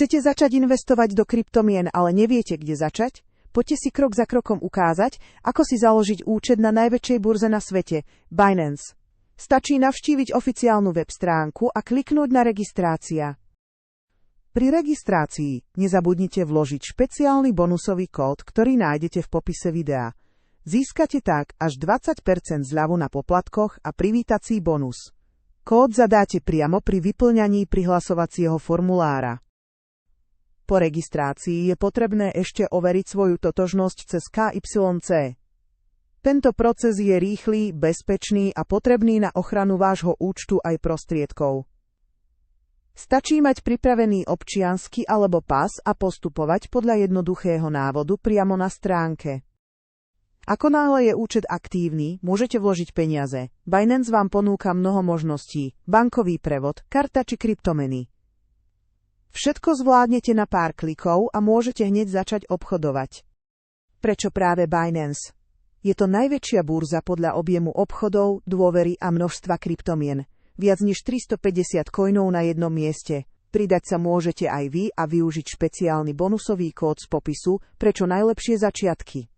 Chcete začať investovať do kryptomien, ale neviete, kde začať? Poďte si krok za krokom ukázať, ako si založiť účet na najväčšej burze na svete, Binance. Stačí navštíviť oficiálnu web stránku a kliknúť na registrácia. Pri registrácii nezabudnite vložiť špeciálny bonusový kód, ktorý nájdete v popise videa. Získate tak až 20% zľavu na poplatkoch a privítací bonus. Kód zadáte priamo pri vyplňaní prihlasovacieho formulára. Po registrácii je potrebné ešte overiť svoju totožnosť cez KYC. Tento proces je rýchly, bezpečný a potrebný na ochranu vášho účtu aj prostriedkov. Stačí mať pripravený občiansky alebo pas a postupovať podľa jednoduchého návodu priamo na stránke. Ako náhle je účet aktívny, môžete vložiť peniaze. Binance vám ponúka mnoho možností, bankový prevod, karta či kryptomeny. Všetko zvládnete na pár klikov a môžete hneď začať obchodovať. Prečo práve Binance? Je to najväčšia burza podľa objemu obchodov, dôvery a množstva kryptomien. Viac než 350 coinov na jednom mieste. Pridať sa môžete aj vy a využiť špeciálny bonusový kód z popisu, prečo najlepšie začiatky.